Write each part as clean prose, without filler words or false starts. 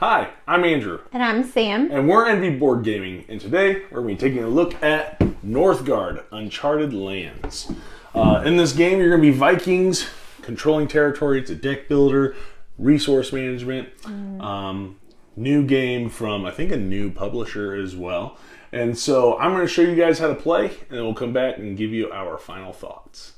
Hi, I'm Andrew. And I'm Sam. And we're Envy Board Gaming. And today we're going to be taking a look at Northgard, Uncharted Lands. In this game, you're going to be Vikings, controlling territory. It's a deck builder, resource management. New game from, I think, a new publisher as well. And so I'm going to show you guys how to play, and then we'll come back and give you our final thoughts.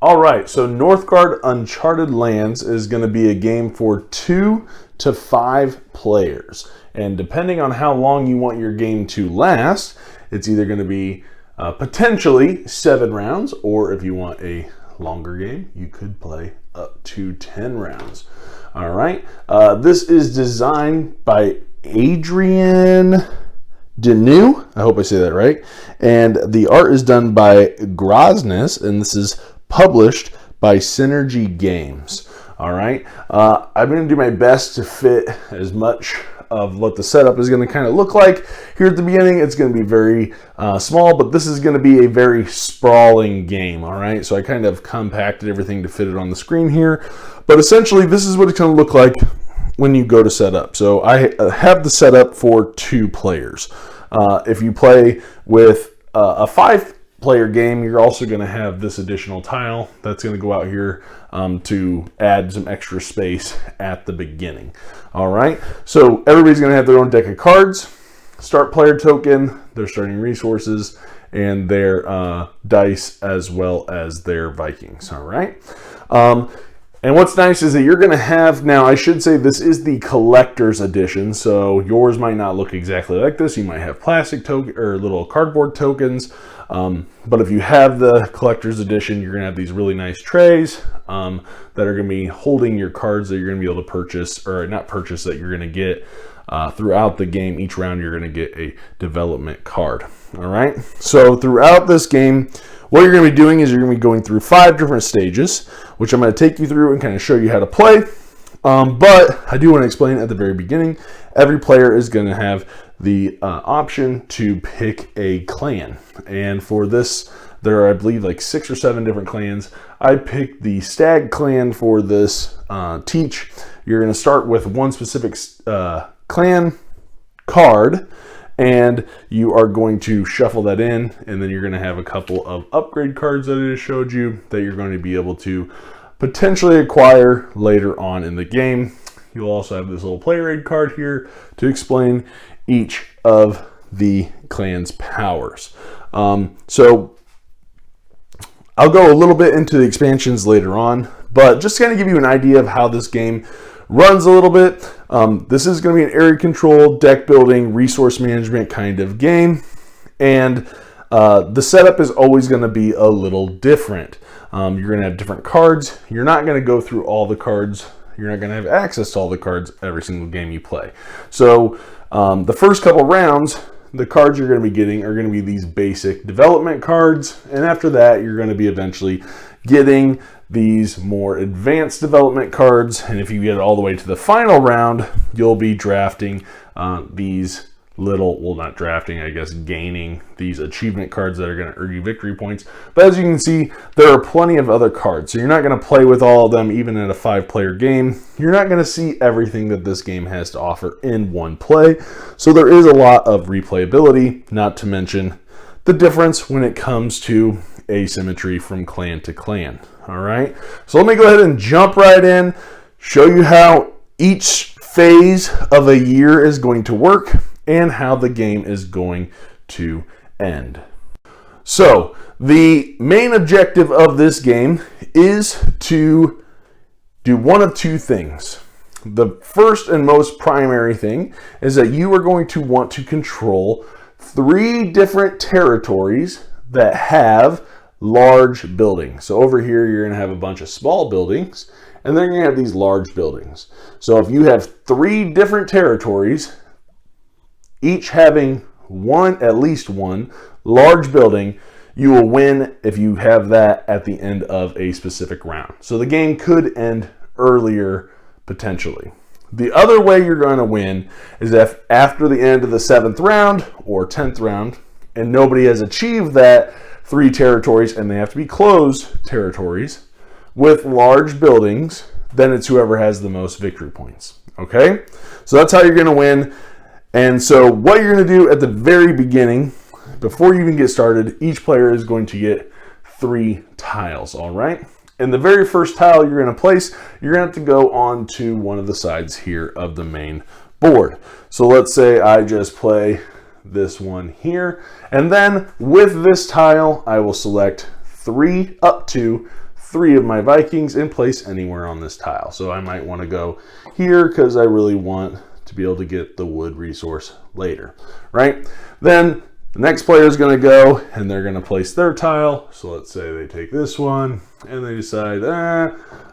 All right, so Northgard Uncharted Lands is going to be a game for 2 to 5 players. And depending on how long you want your game to last, it's either going to be potentially 7 rounds, or if you want a longer game, you could play up to 10 rounds. All right, this is designed by Adrian Deneau, I hope I say that right, and the art is done by Grosnes, and this is published by Synergy Games. All right, I'm going to do my best to fit as much of what the setup is going to kind of look like. Here at the beginning, it's going to be very small, but this is going to be a very sprawling game. All right, so I kind of compacted everything to fit it on the screen here, but essentially this is what it's going to look like when you go to set up. So I have the setup for 2 players. If you play with a 5-player game, you're also going to have this additional tile that's going to go out here to add some extra space at the beginning. All right, so everybody's going to have their own deck of cards, start player token, their starting resources, and their dice, as well as their Vikings. All right. And what's nice is that you're going to have, now I should say this is the collector's edition, so yours might not look exactly like this. You might have plastic token or little cardboard tokens, but if you have the collector's edition, you're going to have these really nice trays that are going to be holding your cards that you're going to be able to purchase, or not purchase, that you're going to get throughout the game. Each round you're going to get a development card. All right, so throughout this game, what you're going to be doing is you're going to be going through 5 different stages, which I'm going to take you through and kind of show you how to play. But I do want to explain at the very beginning, every player is going to have the option to pick a clan. And for this, there are, I believe, like 6 or 7 different clans. I picked the Stag clan for this teach. You're going to start with one specific clan card, and you are going to shuffle that in, and then you're going to have a couple of upgrade cards that I just showed you that you're going to be able to potentially acquire later on in the game. You'll also have this little player aid card here to explain each of the clan's powers. So I'll go a little bit into the expansions later on, but just to kind of give you an idea of how this game runs a little bit. This is going to be an area control, deck building, resource management kind of game, and the setup is always going to be a little different. You're going to have different cards. You're not going to go through all the cards. You're not going to have access to all the cards every single game you play. So the first couple rounds, the cards you're going to be getting are going to be these basic development cards, and after that you're going to be eventually getting these more advanced development cards, and if you get all the way to the final round, you'll be drafting these little, well, not drafting, I guess, gaining these achievement cards that are going to earn you victory points. But as you can see, there are plenty of other cards, so you're not going to play with all of them even in a 5-player game. You're not going to see everything that this game has to offer in one play, so there is a lot of replayability, not to mention the difference when it comes to asymmetry from clan to clan. All right, so let me go ahead and jump right in, show you how each phase of a year is going to work and how the game is going to end. So the main objective of this game is to do one of 2 things. The first and most primary thing is that you are going to want to control 3 different territories that have large buildings. So over here, you're going to have a bunch of small buildings, and then you're going to have these large buildings. So if you have 3 different territories, each having at least one large building, you will win if you have that at the end of a specific round. So the game could end earlier, potentially. The other way you're going to win is if after the end of the 7th round or 10th round, and nobody has achieved that 3 territories, and they have to be closed territories with large buildings, then it's whoever has the most victory points. Okay, so that's how you're going to win. And so what you're going to do at the very beginning, before you even get started, each player is going to get 3 tiles, all right? And the very first tile you're going to place, you're going to have to go on to one of the sides here of the main board. So let's say I just play this one here, and then with this tile, I will select up to 3 of my Vikings and place anywhere on this tile. So I might want to go here because I really want to be able to get the wood resource later, right? Then the next player is going to go and they're going to place their tile. So let's say they take this one and they decide,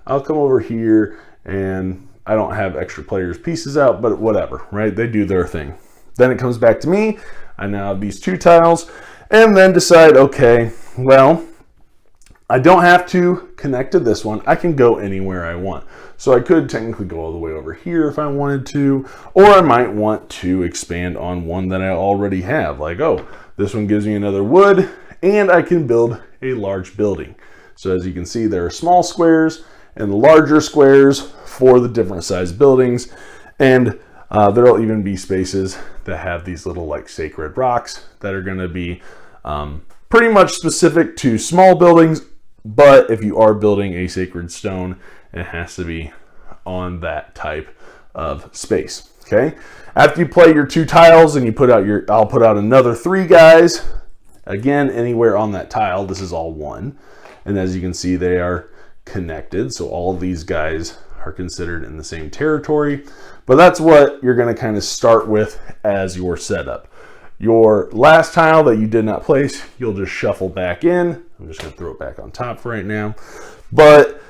I'll come over here, and I don't have extra players' pieces out, but whatever, right? They do their thing. Then it comes back to me. I now have these 2 tiles, and then decide, okay, well, I don't have to connect to this one. I can go anywhere I want. So I could technically go all the way over here if I wanted to, or I might want to expand on one that I already have. Like, oh, this one gives me another wood, and I can build a large building. So as you can see, there are small squares and larger squares for the different size buildings. And there'll even be spaces that have these little like sacred rocks that are gonna be pretty much specific to small buildings. But if you are building a sacred stone, it has to be on that type of space, okay? After you play your 2 tiles and you put out I'll put out another 3 guys, again, anywhere on that tile. This is all 1. And as you can see, they are connected. So all of these guys are considered in the same territory. But that's what you're gonna kind of start with as your setup. Your last tile that you did not place, you'll just shuffle back in. I'm just gonna throw it back on top for right now. But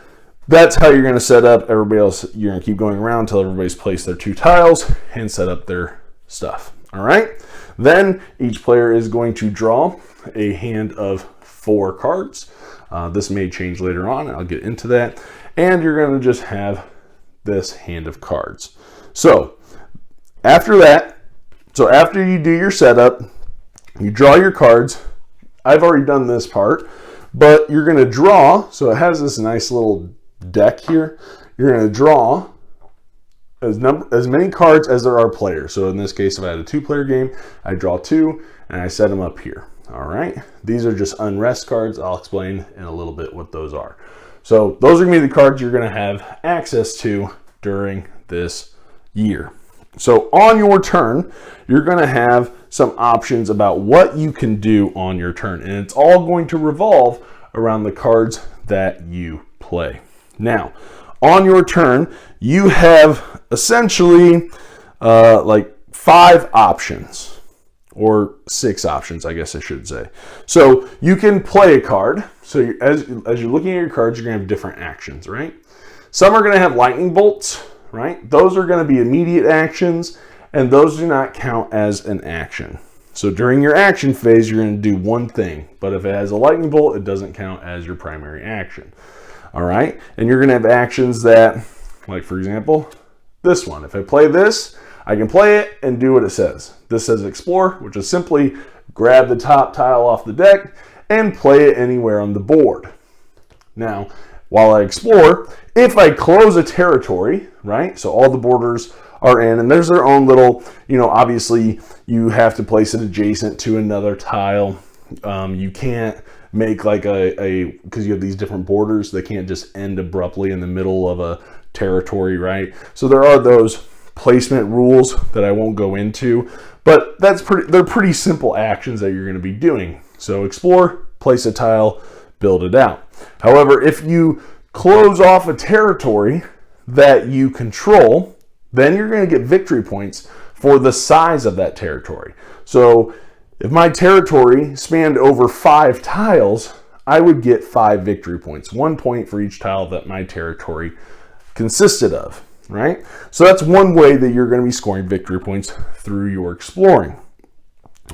that's how you're gonna set up. Everybody else, you're gonna keep going around until everybody's placed their 2 tiles and set up their stuff, all right? Then each player is going to draw a hand of 4 cards. This may change later on, I'll get into that. And you're gonna just have this hand of cards. So after that, after you do your setup, you draw your cards. I've already done this part, but you're gonna draw, so it has this nice little deck here. You're gonna draw as many cards as there are players. So in this case, if I had a 2-player game, I draw 2 and I set them up here. All right, these are just unrest cards. I'll explain in a little bit what those are. So those are gonna be the cards you're gonna have access to during this year. So on your turn, you're gonna have some options about what you can do on your turn, and it's all going to revolve around the cards that you play. Now, on your turn, you have essentially like 5 options, or 6 options, I guess I should say. So you can play a card. So as you're looking at your cards, you're gonna have different actions, right? Some are gonna have lightning bolts, right? Those are gonna be immediate actions, and those do not count as an action. So during your action phase, you're gonna do one thing, but if it has a lightning bolt, it doesn't count as your primary action. All right, and you're gonna have actions that, like for example, this one. If I play this, I can play it and do what it says. This says explore, which is simply grab the top tile off the deck and play it anywhere on the board. Now, while I explore, if I close a territory, right, so all the borders are in, and there's their own little, obviously you have to place it adjacent to another tile. You can't make like because you have these different borders, they can't just end abruptly in the middle of a territory, right? So there are those placement rules that I won't go into, but they're pretty simple actions that you're going to be doing. So explore, place a tile, build it out. However, if you close off a territory that you control, then you're going to get victory points for the size of that territory. So if my territory spanned over 5 tiles, I would get 5 victory points, 1 point for each tile that my territory consisted of, right? So that's one way that you're going to be scoring victory points through your exploring.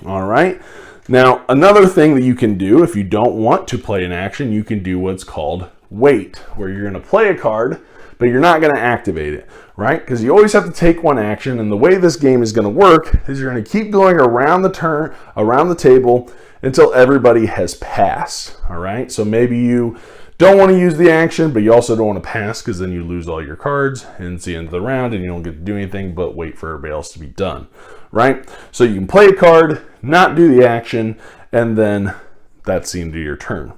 All right. Now, another thing that you can do if you don't want to play an action, you can do what's called wait, where you're going to play a card, but you're not going to activate it, right? Because you always have to take one action, and the way this game is going to work is you're going to keep going around the table until everybody has passed, all right? So maybe you don't want to use the action, but you also don't want to pass because then you lose all your cards and it's the end of the round and you don't get to do anything but wait for everybody else to be done, right? So you can play a card, not do the action, and then that's the end of your turn.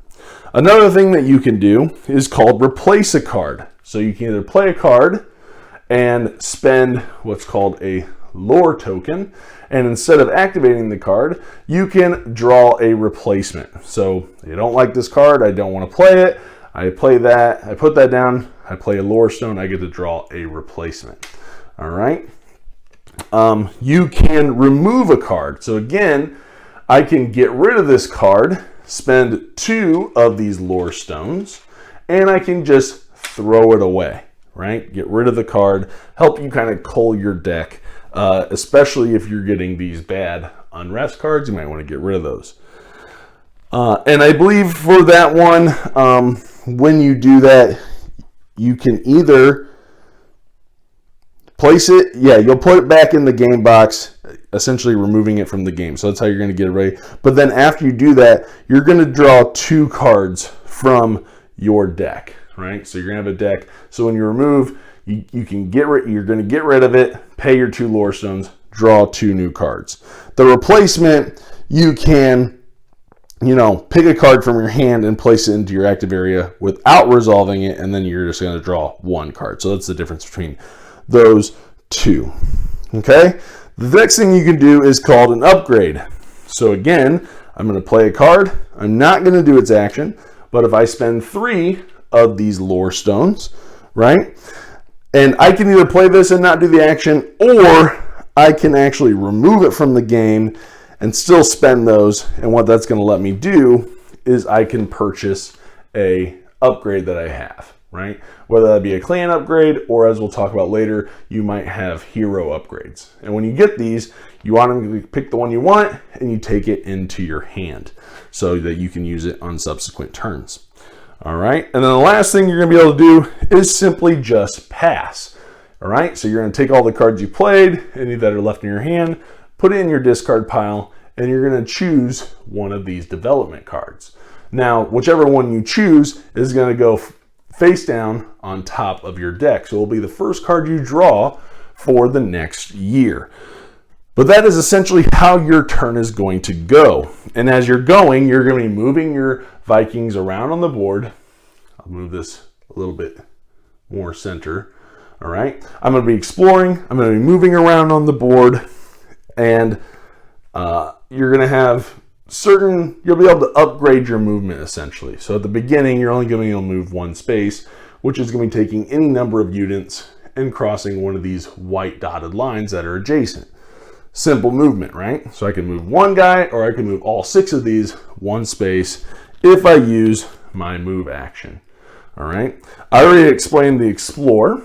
Another thing that you can do is called replace a card. So you can either play a card and spend what's called a lore token, and instead of activating the card, you can draw a replacement. So you don't like this card, I don't want to play it, I play that, I put that down, I play a lore stone, I get to draw a replacement. All right. You can remove a card. So again, I can get rid of this card, spend 2 of these lore stones, and I can just throw it away, right? Get rid of the card, help you kind of cull your deck, especially if you're getting these bad unrest cards, you might want to get rid of those. And I believe for that one, when you do that, you can either place it, you'll put it back in the game box, essentially removing it from the game. So that's how you're going to get it ready. But then after you do that, you're going to draw 2 cards from your deck, right? So you're going to have a deck. So when you remove, you can get rid, you're going to get rid of it, pay your 2 lore stones, draw 2 new cards. The replacement, you can, pick a card from your hand and place it into your active area without resolving it, and then you're just going to draw 1 card. So that's the difference between those 2. Okay? The next thing you can do is called an upgrade. So again, I'm going to play a card. I'm not going to do its action, but if I spend 3 of these lore stones, right? And I can either play this and not do the action, or I can actually remove it from the game and still spend those. And what that's going to let me do is I can purchase a upgrade that I have, right? Whether that be a clan upgrade, or as we'll talk about later, you might have hero upgrades. And when you get these, you automatically pick the one you want and you take it into your hand so that you can use it on subsequent turns. All right. And then the last thing you're going to be able to do is simply just pass. All right. So you're going to take all the cards you played, any that are left in your hand, put it in your discard pile, and you're going to choose one of these development cards. Now, whichever one you choose is going to go face down on top of your deck. So it'll be the first card you draw for the next year. But that is essentially how your turn is going to go. And as you're going, you're going to be moving your Vikings around on the board. I'll move this a little bit more center. All right. I'm going to be exploring. I'm going to be moving around on the board. And you're going to have you'll be able to upgrade your movement essentially. So at the beginning, you're only going to be able to move 1 space, which is going to be taking any number of units and crossing one of these white dotted lines that are adjacent. Simple movement, right? So I can move 1 guy, or I can move all 6 of these 1 space if I use my move action. All right. I already explained the explore.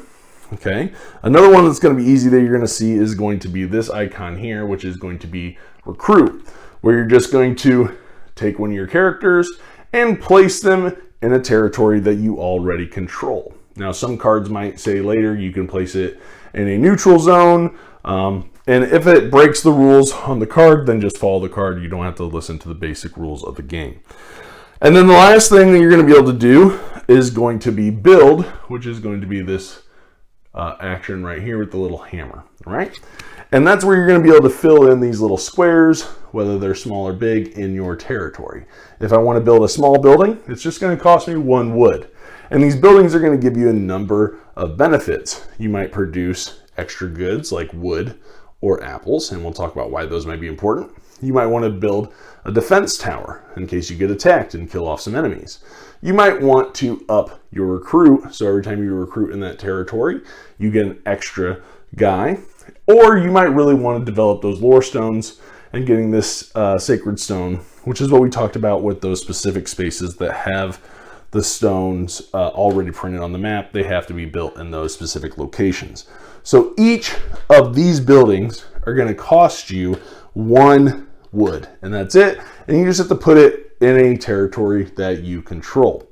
Okay. Another one that's going to be easy that you're going to see is going to be this icon here, which is going to be recruit, where you're just going to take one of your characters and place them in a territory that you already control. Now, some cards might say later you can place it in a neutral zone. And if it breaks the rules on the card, then just follow the card. You don't have to listen to the basic rules of the game. And then the last thing that you're going to be able to do is going to be build, which is going to be this action right here with the little hammer, right? And that's where you're going to be able to fill in these little squares, whether they're small or big, in your territory. If I want to build a small building, it's just going to cost me 1 wood. And these buildings are going to give you a number of benefits. You might produce extra goods like wood or apples, and we'll talk about why those might be important. You might want to build a defense tower in case you get attacked and kill off some enemies. You might want to up your recruit, so every time you recruit in that territory, you get an extra guy. Or you might really want to develop those lore stones and getting this sacred stone, which is what we talked about with those specific spaces that have the stones already printed on the map. They have to be built in those specific locations. So each of these buildings are going to cost you 1 wood, and that's it. And you just have to put it in a territory that you control.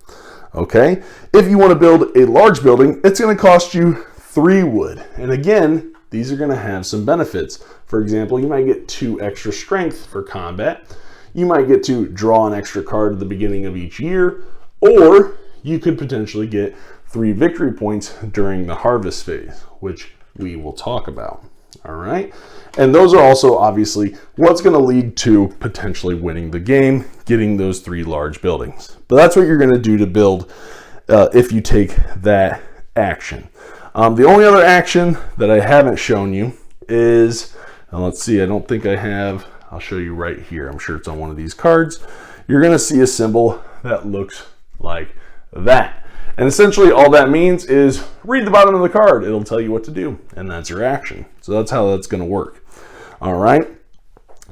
Okay. If you want to build a large building, it's going to cost you 3 wood. And again, these are going to have some benefits. For example, you might get 2 extra strength for combat. You might get to draw an extra card at the beginning of each year, or you could potentially get 3 victory points during the harvest phase, which we will talk about. All right. And those are also obviously what's going to lead to potentially winning the game, getting those 3 large buildings. But that's what you're going to do to build if you take that action. The only other action that I haven't shown you is, let's see, I don't think I have, I'll show you right here. I'm sure it's on one of these cards. You're going to see a symbol that looks like that. And essentially all that means is read the bottom of the card. It'll tell you what to do, and that's your action. So that's how that's going to work. All right.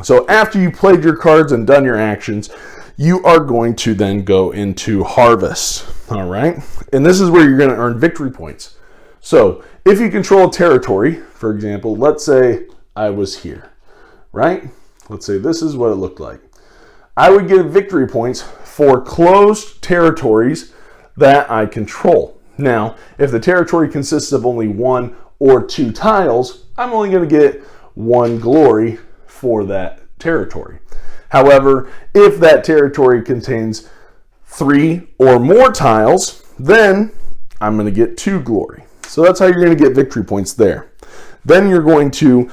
So after you played your cards and done your actions, you are going to then go into harvest. All right. And this is where you're going to earn victory points. So if you control a territory, for example, let's say I was here, right? Let's say this is what it looked like. I would get victory points for closed territories that I control. Now, if the territory consists of only 1 or 2 tiles, I'm only going to get 1 glory for that territory. However, if that territory contains 3 or more tiles, then I'm going to get 2 glory. So that's how you're going to get victory points there. Then you're going to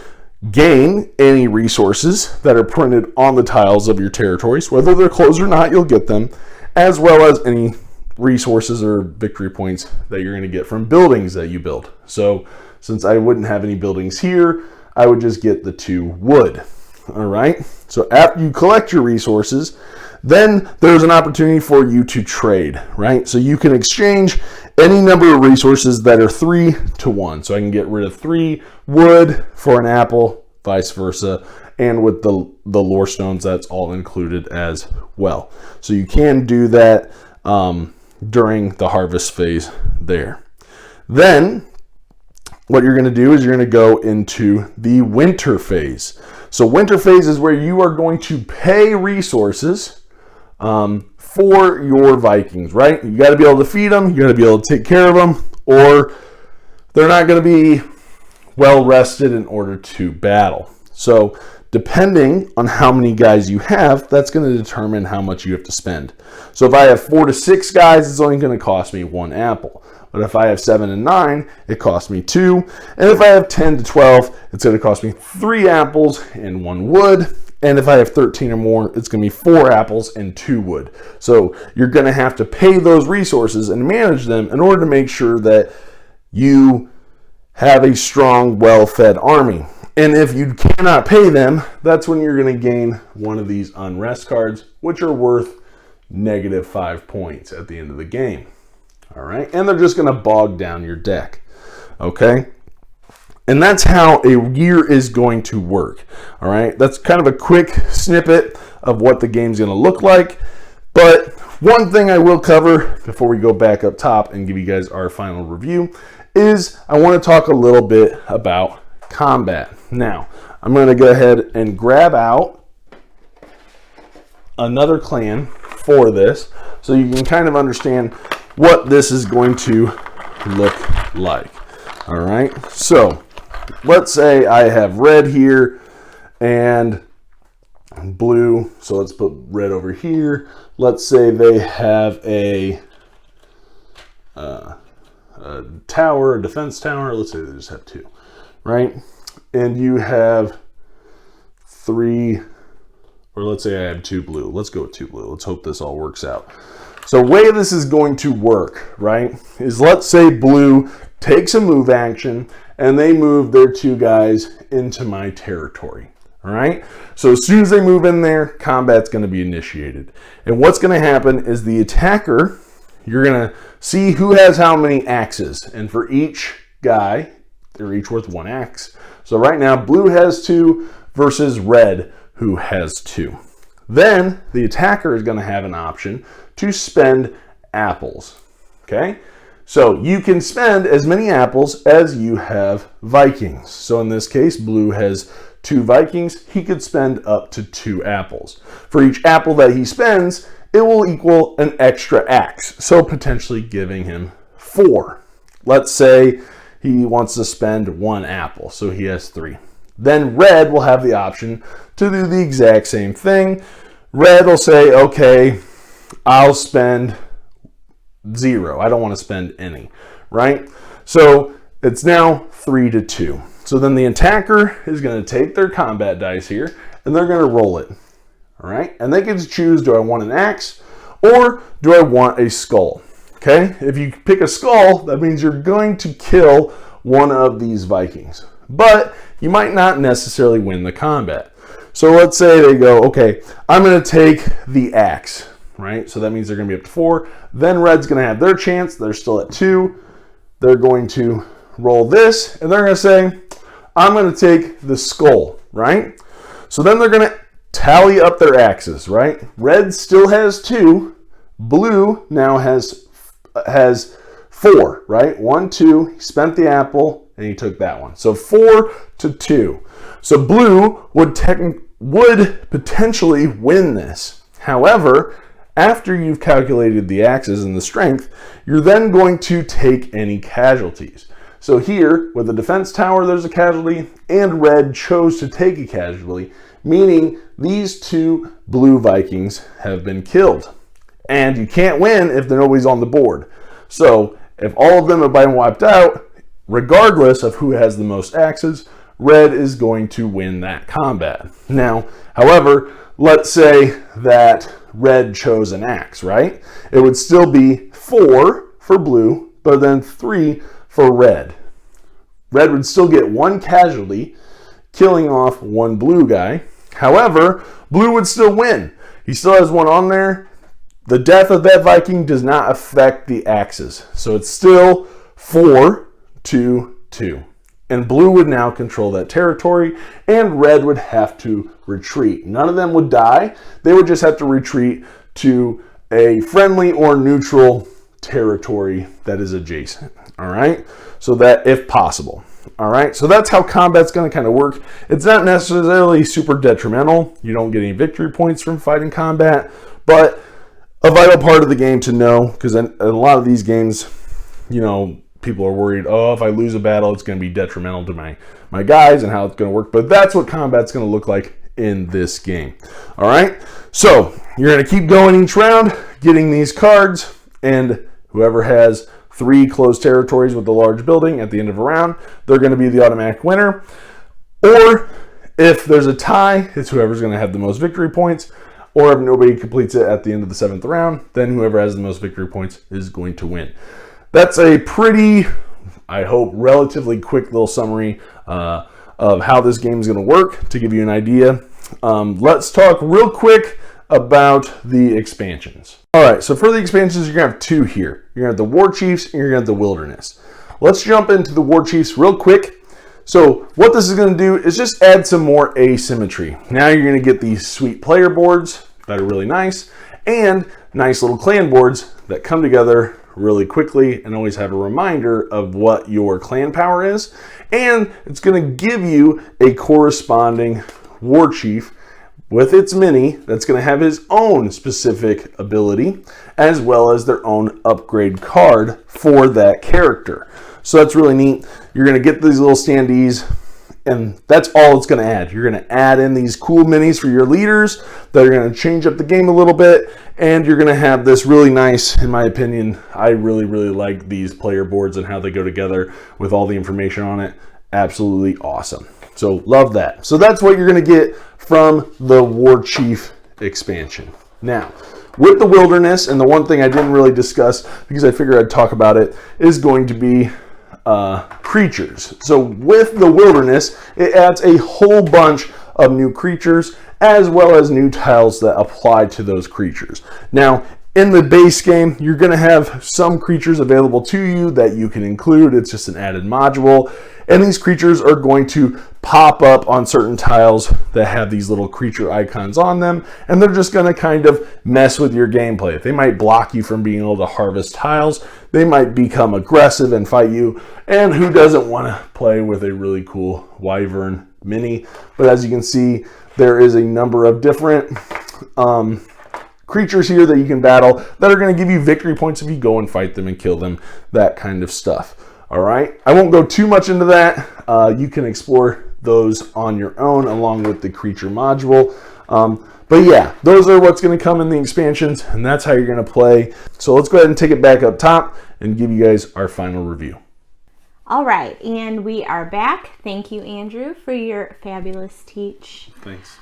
gain any resources that are printed on the tiles of your territories. Whether they're closed or not, you'll get them, as well as any resources or victory points that you're going to get from buildings that you build. So since I wouldn't have any buildings here, I would just get the 2 wood. All right. So after you collect your resources, then there's an opportunity for you to trade, right? So you can exchange any number of resources that are 3 to 1. So I can get rid of 3 wood for an apple, vice versa. And with the lore stones, that's all included as well. So you can do that during the harvest phase there. Then what you're going to do is you're going to go into the winter phase. So winter phase is where you are going to pay resources for your Vikings, right? You got to be able to feed them, you got to be able to take care of them, or they're not going to be well rested in order to battle. So depending on how many guys you have, that's going to determine how much you have to spend. So if I have 4 to 6 guys, it's only going to cost me 1 apple. But if I have 7 and 9, it costs me 2. And if I have 10 to 12, it's going to cost me 3 apples and 1 wood. And if I have 13 or more, it's going to be 4 apples and 2 wood. So you're going to have to pay those resources and manage them in order to make sure that you have a strong, well-fed army. And if you cannot pay them, that's when you're going to gain one of these unrest cards, which are worth -5 points at the end of the game. All right. And they're just going to bog down your deck. Okay. And that's how a year is going to work. All right. That's kind of a quick snippet of what the game's going to look like. But one thing I will cover before we go back up top and give you guys our final review is I want to talk a little bit about combat. Now, I'm going to go ahead and grab out another clan for this so you can kind of understand what this is going to look like. All right. So let's say I have red here and blue. So let's put red over here. Let's say they have a tower, a defense tower. Let's say they just have 2, right? And you have 3, or let's say I have 2 blue. Let's go with 2 blue. Let's hope this all works out. So the way this is going to work, right, is let's say blue takes a move action and they move their 2 guys into my territory. All right. So as soon as they move in there, combat's going to be initiated. And what's going to happen is the attacker, you're going to see who has how many axes. And for each guy, they're each worth 1 axe. So right now, blue has 2 versus red, who has 2. Then the attacker is going to have an option to spend apples. Okay. So you can spend as many apples as you have Vikings. So in this case, blue has 2 Vikings. He could spend up to 2 apples. For each apple that he spends, it will equal an extra axe. So potentially giving him 4. Let's say he wants to spend 1 apple. So he has 3. Then red will have the option to do the exact same thing. Red will say, okay, I'll spend 0. I don't want to spend any, right? So it's now 3-2. So then the attacker is going to take their combat dice here, and they're going to roll it, all right? And they get to choose, do I want an axe or do I want a skull? Okay, if you pick a skull, that means you're going to kill one of these Vikings, but you might not necessarily win the combat. So let's say they go, okay, I'm going to take the axe, right? So that means they're going to be up to 4. Then red's going to have their chance. They're still at 2. They're going to roll this, and they're going to say, I'm going to take the skull, right? So then they're going to tally up their axes, right? Red still has 2. Blue now has 4, right? 1, 2, he spent the apple, and he took that one. So 4-2. So blue would potentially win this. However, after you've calculated the axes and the strength, you're then going to take any casualties. So here, with the defense tower, there's a casualty, and red chose to take a casualty, meaning these 2 blue Vikings have been killed. And you can't win if nobody's on the board. So if all of them have been wiped out, regardless of who has the most axes, red is going to win that combat. Now, however, let's say that red chose an axe, right? It would still be 4 for blue, but then 3 for red. Red would still get 1 casualty, killing off 1 blue guy. However, blue would still win. He still has 1 on there. The death of that Viking does not affect the axes. So it's still 4-2. And blue would now control that territory, and red would have to retreat. None of them would die. They would just have to retreat to a friendly or neutral territory that is adjacent. All right? So that, if possible. All right? So that's how combat's going to kind of work. It's not necessarily super detrimental. You don't get any victory points from fighting combat, but a vital part of the game to know, because in a lot of these games, you know, people are worried, oh, if I lose a battle, it's going to be detrimental to my guys and how it's going to work. But that's what combat's going to look like in this game. All right? So you're going to keep going each round, getting these cards, and whoever has 3 closed territories with the large building at the end of a round, they're going to be the automatic winner. Or if there's a tie, it's whoever's going to have the most victory points. Or if nobody completes it at the end of the 7th round, then whoever has the most victory points is going to win. That's a pretty, I hope, relatively quick little summary of how this game is going to work to give you an idea. Let's talk real quick about the expansions. All right, so for the expansions, you're going to have 2 here. You're going to have the War Chiefs and you're going to have the Wilderness. Let's jump into the War Chiefs real quick. So what this is going to do is just add some more asymmetry. Now you're going to get these sweet player boards that are really nice, and nice little clan boards that come together really quickly and always have a reminder of what your clan power is. And it's going to give you a corresponding war chief with its mini that's going to have his own specific ability, as well as their own upgrade card for that character. So that's really neat. You're going to get these little standees, and that's all it's going to add. You're going to add in these cool minis for your leaders that are going to change up the game a little bit, and you're going to have this really nice, in my opinion, I really like these player boards and how they go together with all the information on it. Absolutely awesome. So love that. So that's what you're going to get from the War Chief expansion. Now, with the Wilderness, and the one thing I didn't really discuss because I figured I'd talk about it, is going to be creatures. So with the Wilderness, it adds a whole bunch of new creatures as well as new tiles that apply to those creatures. Now, in the base game, you're going to have some creatures available to you that you can include. It's just an added module. And these creatures are going to pop up on certain tiles that have these little creature icons on them, and they're just going to kind of mess with your gameplay. They might block you from being able to harvest tiles. They might become aggressive and fight you, and who doesn't want to play with a really cool Wyvern mini? But as you can see, there is a number of different creatures here that you can battle that are going to give you victory points if you go and fight them and kill them, that kind of stuff. All right, I won't go too much into that. You can explore those on your own along with the creature module. But yeah, those are what's going to come in the expansions, and that's how you're going to play. So let's go ahead and take it back up top and give you guys our final review. All right, and we are back. Thank you, Andrew, for your fabulous teach. Thanks.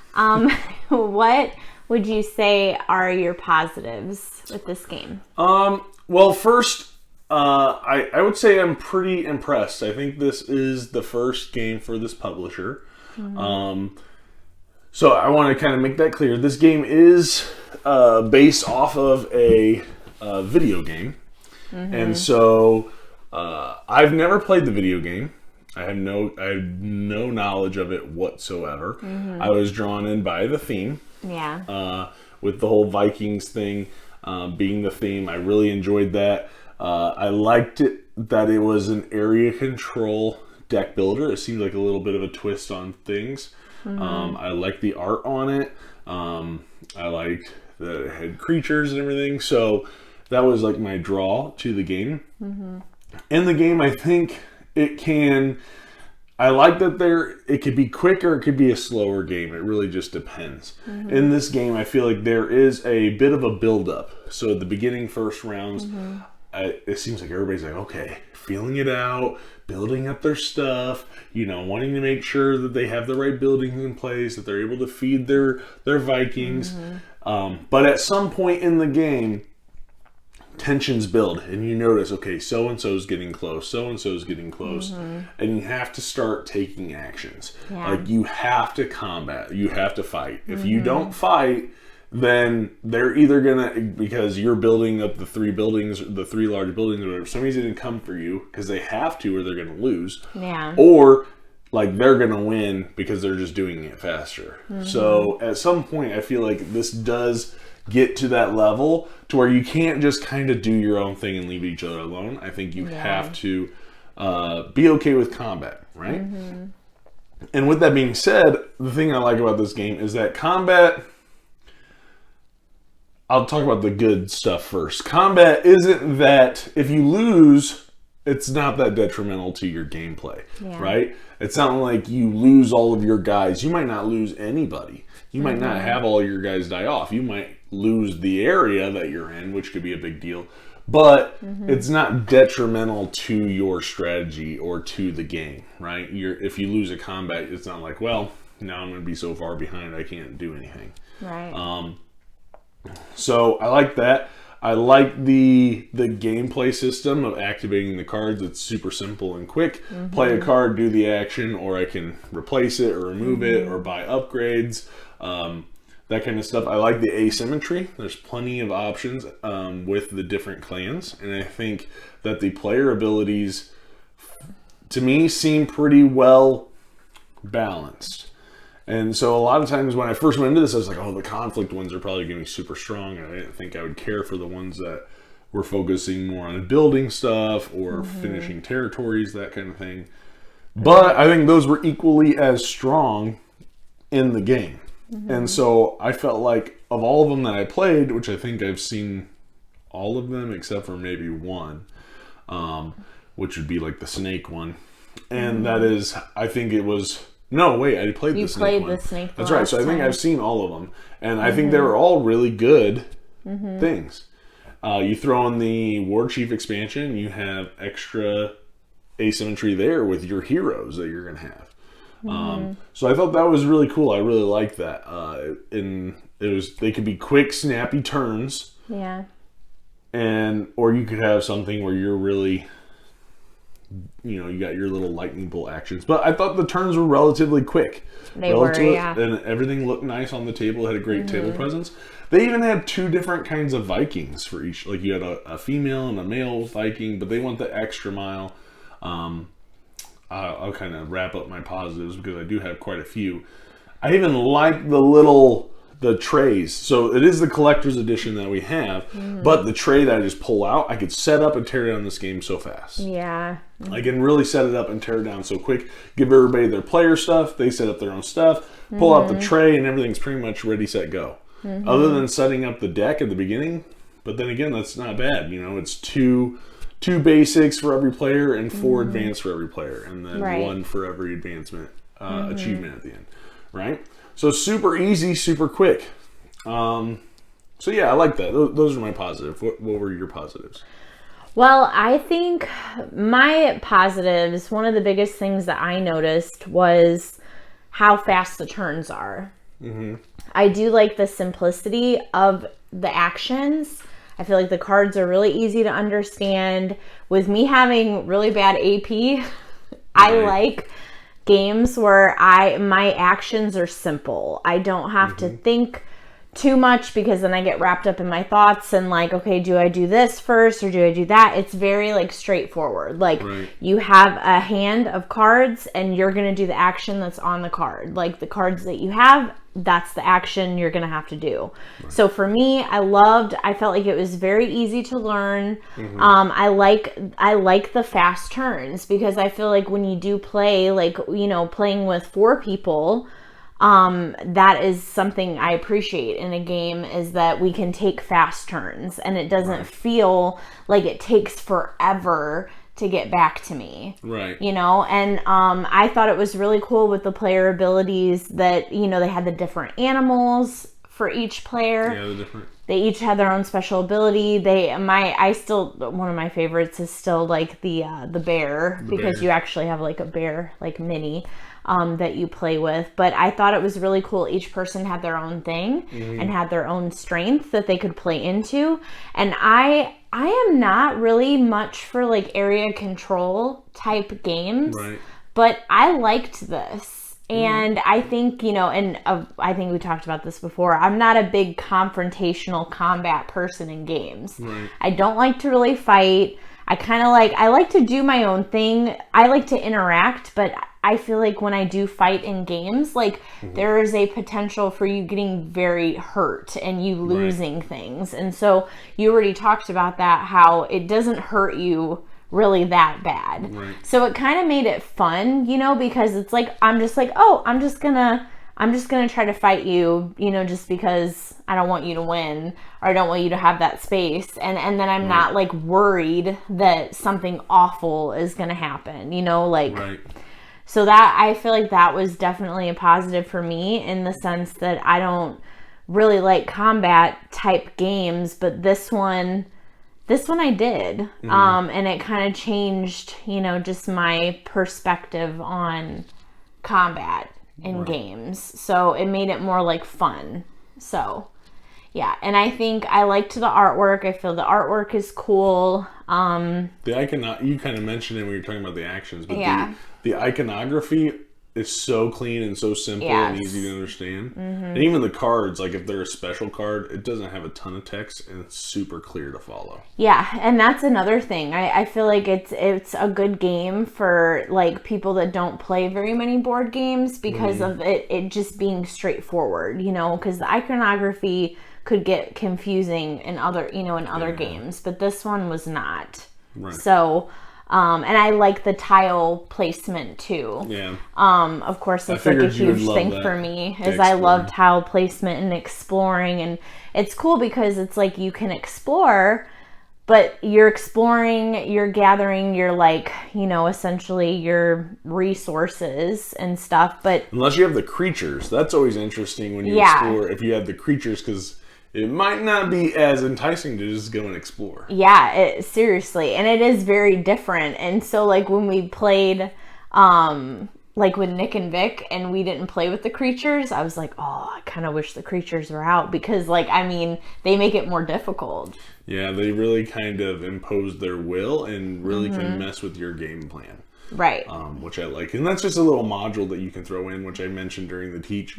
What would you say are your positives with this game? Well, first, I would say I'm pretty impressed. I think this is the first game for this publisher. So I want to kind of make that clear. This game is based off of a video game. And so I've never played the video game. I have no knowledge of it whatsoever. I was drawn in by the theme. Yeah. With the whole Vikings thing being the theme. I really enjoyed that. I liked it that it was an area control deck builder. It seemed like a little bit of a twist on things. I liked the art on it. I liked that it had creatures and everything. So that was like my draw to the game. In the game, I think it can... I like that it could be quick or it could be a slower game. It really just depends. In this game, I feel like there is a bit of a build-up. So at the beginning, first rounds, it seems like everybody's like, okay, feeling it out, building up their stuff, wanting to make sure that they have the right buildings in place, that they're able to feed their Vikings. But at some point in the game, tensions build and you notice, okay, so-and-so's getting close, so-and-so's getting close, and you have to start taking actions. Like you have to combat, you have to fight. If you don't fight, then they're either gonna, because you're building up the three large buildings or whatever, somebody's gonna come for you because they have to or they're gonna lose. Or like they're gonna win because they're just doing it faster. So at some point I feel like this does get to that level to where you can't just kind of do your own thing and leave each other alone. I think you have to be okay with combat, right? And with that being said, the thing I like about this game is that combat... I'll talk about the good stuff first. Combat isn't that... If you lose, it's not that detrimental to your gameplay, right? It's not like you lose all of your guys. You might not lose anybody. You might not have all your guys die off. You might lose the area that you're in, which could be a big deal. But it's not detrimental to your strategy or to the game, right? If you lose a combat, it's not like, well, now I'm going to be so far behind I can't do anything. Right. So I like that. I like the gameplay system of activating the cards. It's super simple and quick. Play a card, do the action, or I can replace it or remove it or buy upgrades. That kind of stuff. I like the asymmetry. There's plenty of options with the different clans. And I think that the player abilities, to me, seem pretty well balanced. And so a lot of times when I first went into this, I was like, oh, the conflict ones are probably going to be super strong. And I didn't think I would care for the ones that were focusing more on building stuff or finishing territories, that kind of thing. But I think those were equally as strong in the game. And so I felt like of all of them that I played, which I think I've seen all of them except for maybe one, which would be like the snake one. And that is, I think it was... No, wait, I played the snake one. You played the snake one. That's right, so I think I've seen all of them. And I think they were all really good things. You throw in the War Chief expansion, you have extra asymmetry there with your heroes that you're going to have. So I thought that was really cool. I really liked that. And they could be quick, snappy turns. Yeah. Or you could have something where you're really... you got your little lightning bolt actions. But I thought the turns were relatively quick. They were, yeah. And everything looked nice on the table. It had a great table presence. They even had two different kinds of Vikings for each. Like you had a female and a male Viking, but they went the extra mile. I'll kind of wrap up my positives because I do have quite a few. I even like the trays. So it is the collector's edition that we have, but the tray that I just pull out, I could set up and tear down this game so fast. Yeah. I can really set it up and tear it down so quick. Give everybody their player stuff. They set up their own stuff. Pull out the tray and everything's pretty much ready, set, go. Other than setting up the deck at the beginning. But then again, that's not bad. It's two basics for every player and 4 advanced for every player. And then 1 for every advancement achievement at the end. Right? So super easy, super quick. So yeah, I like that. Those are my positives. What were your positives? Well, I think my positives, one of the biggest things that I noticed was how fast the turns are. Mm-hmm. I do like the simplicity of the actions. I feel like the cards are really easy to understand. With me having really bad AP, I like games where my actions are simple. I don't have to think too much, because then I get wrapped up in my thoughts and like, okay, do I do this first or do I do that? It's very like straightforward. Like you have a hand of cards and you're going to do the action that's on the card. Like the cards that you have, that's the action you're going to have to do. So for me, I felt like it was very easy to learn. I like the fast turns, because I feel like when you do play, like, you know, playing with 4 people, that is something I appreciate in a game, is that we can take fast turns and it doesn't feel like it takes forever to get back to me. Right. You know, and I thought it was really cool with the player abilities that, you know, they had the different animals for each player. Yeah, the different. They each had their own special ability. One of my favorites is still like the bear, because you actually have like a bear, like mini, that you play with. But I thought it was really cool. Each person had their own thing and had their own strength that they could play into. And I am not really much for like area control type games, but I liked this. And I think, you know, and I think we talked about this before, I'm not a big confrontational combat person in games. I don't like to really fight. I like to do my own thing. I like to interact, but I feel like when I do fight in games, like there is a potential for you getting very hurt and you losing things. And so you already talked about that, how it doesn't hurt you really that bad. So it kind of made it fun, you know, because it's like, I'm just gonna try to fight you, you know, just because I don't want you to win, or I don't want you to have that space. And then I'm not like worried that something awful is going to happen, you know, like, so that, I feel like that was definitely a positive for me, in the sense that I don't really like combat type games, but this one I did. And it kind of changed, you know, just my perspective on combat in games. So it made it more like fun. So yeah, and I think I liked the artwork. I feel the artwork is cool. You kind of mentioned it when you were talking about the actions, but the iconography is so clean and so simple and easy to understand. And even the cards, like if they're a special card, it doesn't have a ton of text and it's super clear to follow. Yeah, and that's another thing. I feel like it's a good game for like people that don't play very many board games, because of it just being straightforward, you know, because the iconography could get confusing in other games, but this one was not. So and I like the tile placement too. Of course, it's like a huge thing for me, is I love tile placement and exploring, and it's cool because it's like you can explore, but you're exploring, you're gathering your, like, you know, essentially your resources and stuff. But unless you have the creatures, that's always interesting when you explore. If you have the creatures, because it might not be as enticing to just go and explore. Yeah, seriously. And it is very different. And so, like, when we played, like, with Nick and Vic, and we didn't play with the creatures, I was like, oh, I kind of wish the creatures were out. Because, like, I mean, they make it more difficult. Yeah, they really kind of impose their will and really can mess with your game plan. Which I like. And that's just a little module that you can throw in, which I mentioned during the teach.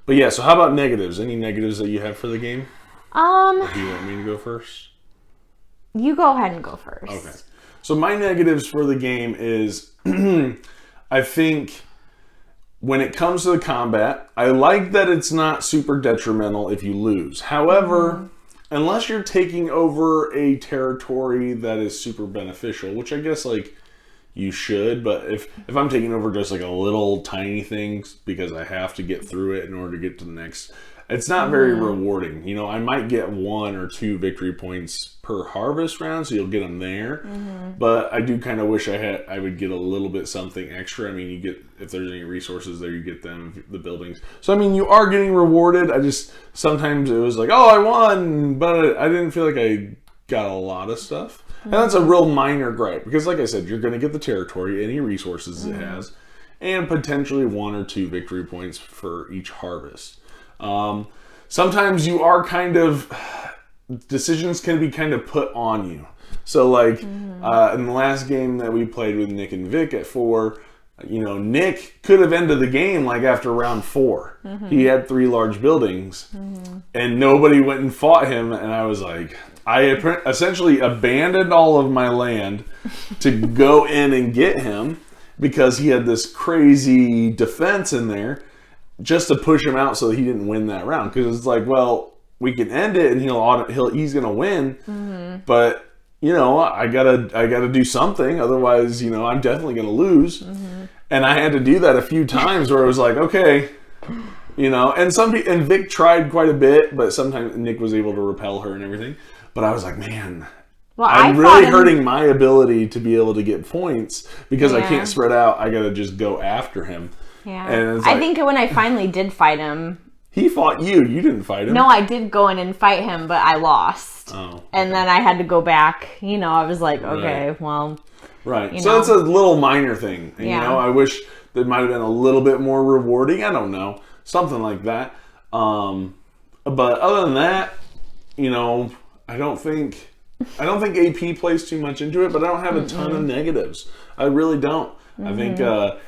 But yeah, so how about negatives? Any negatives that you have for the game? Or do you want me to go first? You go ahead and go first. Okay. So my negatives for the game is, I think when it comes to the combat, I like that it's not super detrimental if you lose. However, unless you're taking over a territory that is super beneficial, which I guess, like, you should, but if I'm taking over just like a little tiny thing because I have to get through it in order to get to the next it's not very rewarding. You know, I might get 1 or 2 victory points per harvest round, so you'll get them there. But I do kind of wish I would get a little bit something extra. I mean, you get, if there's any resources there, you get them, the buildings. So I mean, you are getting rewarded. I just, sometimes it was like, oh, I won, but I didn't feel like I got a lot of stuff. And that's a real minor gripe, because like I said, you're going to get the territory, any resources it has, and potentially 1 or 2 victory points for each harvest. Sometimes you are kind of, decisions can be kind of put on you. So like in the last game that we played with Nick and Vic at 4, you know, Nick could have ended the game like after round 4. He had 3 large buildings and nobody went and fought him. And I was like, I essentially abandoned all of my land to go in and get him because he had this crazy defense in there, just to push him out so that he didn't win that round. Because it's like, well, we can end it and he's gonna win, but you know, I gotta do something, otherwise, you know, I'm definitely gonna lose. And I had to do that a few times where it was like, okay, you know, and Vic tried quite a bit, but sometimes Nick was able to repel her and everything. But I was like, man, I'm really hurting my ability to be able to get points because I can't spread out. I gotta just go after him. Yeah, and it's like, I think when I finally did fight him, he fought you. You didn't fight him. No, I did go in and fight him, but I lost. Oh, okay. And then I had to go back. You know, I was like, okay, well, right. So it's a little minor thing. And, you know, I wish that might have been a little bit more rewarding. I don't know, something like that. But other than that, you know, I don't think AP plays too much into it, but I don't have a ton of negatives. I really don't. I think,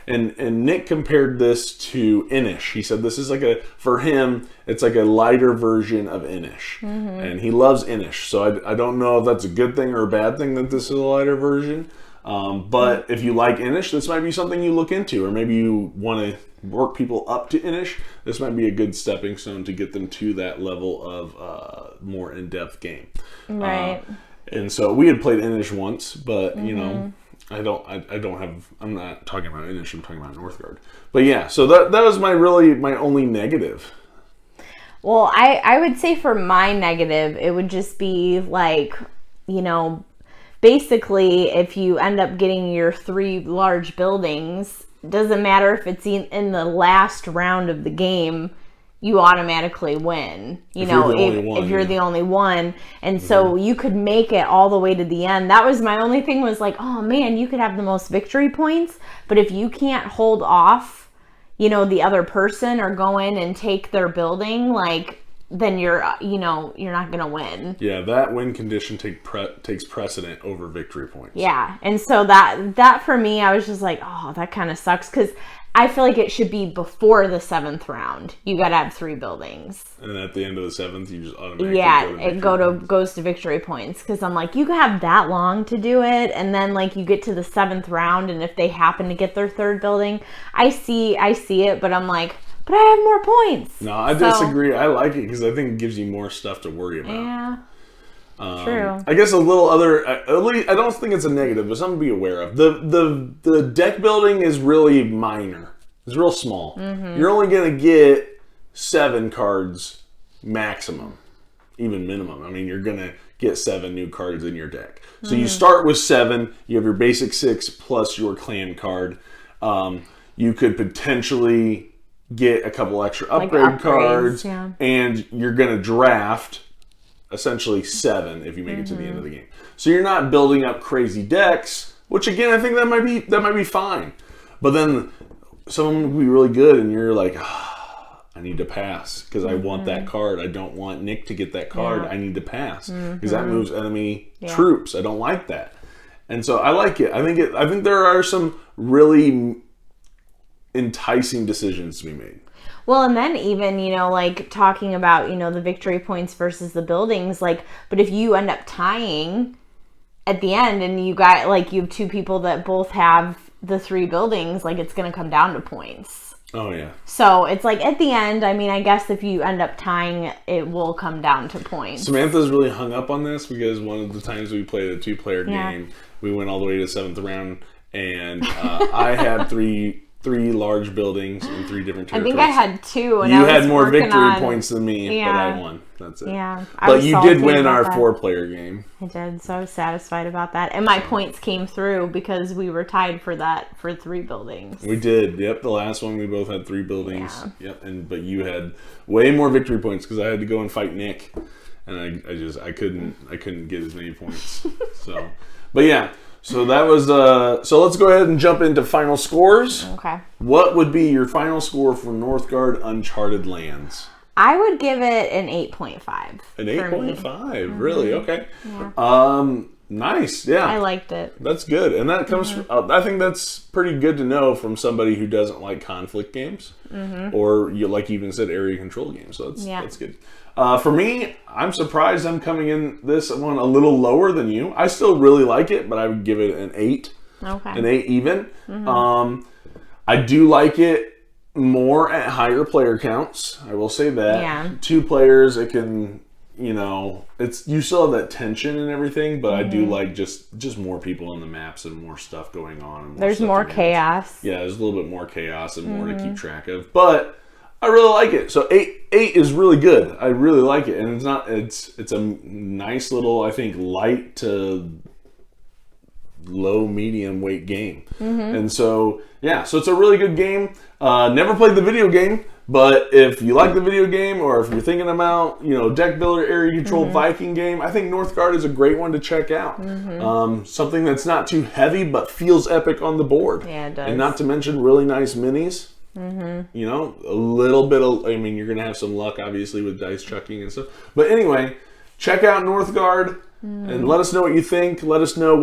and Nick compared this to Inish. He said this is like for him, it's like a lighter version of Inish. And he loves Inish. So I don't know if that's a good thing or a bad thing that this is a lighter version. But if you like Inish, this might be something you look into. Or maybe you want to work people up to Inish. This might be a good stepping stone to get them to that level of more in-depth game. Right. And so we had played Inish once, but, you know, I'm not talking about Inish, I'm talking about Northgard. But yeah, so that was my only negative. Well, I would say for my negative, it would just be like, you know, basically if you end up getting your 3 large buildings, doesn't matter if it's in the last round of the game, you automatically win, you know, if you're the only one. And so you could make it all the way to the end. That was my only thing, was like, oh man, you could have the most victory points, but if you can't hold off, you know, the other person or go in and take their building, like, then you're not going to win. Yeah, that win condition takes precedent over victory points. Yeah, and so that for me, I was just like, oh, that kind of sucks, because I feel like it should be before the 7th round. You got to have 3 buildings. And at the end of the 7th, you just automatically goes to victory points. Because I'm like, you can have that long to do it, and then like you get to the 7th round, and if they happen to get their 3rd building, I see it, but I'm like, but I have more points. No, I disagree. I like it because I think it gives you more stuff to worry about. Yeah. True. I guess a little other, at least I don't think it's a negative, but something to be aware of. The deck building is really minor. It's real small. You're only going to get 7 cards maximum, even minimum. I mean, you're going to get 7 new cards in your deck. So you start with 7. You have your basic 6 plus your clan card. You could potentially get a couple extra upgrade cards, and you're going to draft essentially 7 if you make it to the end of the game. So you're not building up crazy decks, which again, I think that might be fine. But then someone will be really good and you're like, I need to pass because I want that card. I don't want Nick to get that card. I need to pass because that moves enemy troops. I don't like that. And so I like it. I think there are some really enticing decisions to be made. Well, and then even, you know, like talking about, you know, the victory points versus the buildings, like, but if you end up tying at the end and you got, like, you have 2 people that both have the 3 buildings, like, it's going to come down to points. Oh, yeah. So it's like at the end, I mean, I guess if you end up tying, it will come down to points. Samantha's really hung up on this because one of the times we played a 2-player game, we went all the way to the 7th round, and I had 3 3 large buildings in 3 different I territories. think I had 2. And You I was had more working victory on- points than me, but I won. That's it. Yeah. I But was you salty did win about our that. 4-player game. I did, so I was satisfied about that. And my points came through because we were tied for that for 3 buildings. We did. Yep, the last one we both had 3 buildings. Yeah. Yep, but you had way more victory points because I had to go and fight Nick, and I couldn't get as many points. So, but yeah. So that was so let's go ahead and jump into final scores. Okay. What would be your final score for Northgard Uncharted Lands? I would give it an 8.5. An 8.5, really? Okay. Yeah. Nice. Yeah. I liked it. That's good, and that comes. I think that's pretty good to know from somebody who doesn't like conflict games, or you like you even said area control games. So that's good. For me, I'm surprised I'm coming in this one a little lower than you. I still really like it, but I would give it an 8. Okay. An 8 even. I do like it more at higher player counts. I will say that. Yeah. 2 players, it can. You still have that tension and everything, but I do like just more people on the maps and more stuff going on. And There's stuff more to manage. chaos. Yeah, there's a little bit more chaos and more to keep track of. But I really like it. So 8 is really good. I really like it, and it's a nice little, I think, light to low medium weight game. And so so it's a really good game. Never played the video game. But if you like the video game, or if you're thinking about, deck builder, area control, Viking game, I think Northgard is a great one to check out. Something that's not too heavy, but feels epic on the board. Yeah, it does. And not to mention really nice minis. A little bit of, you're going to have some luck, obviously, with dice chucking and stuff. But anyway, check out Northgard and let us know what you think. Let us know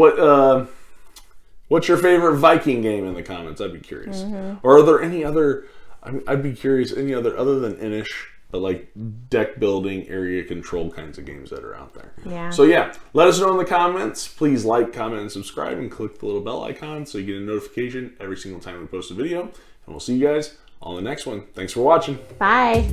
what's your favorite Viking game in the comments. I'd be curious. Or are there any other... I'd be curious, any other than Inish, but like deck building, area control kinds of games that are out there. Yeah. So yeah, let us know in the comments. Please like, comment, and subscribe, and click the little bell icon so you get a notification every single time we post a video. And we'll see you guys on the next one. Thanks for watching. Bye.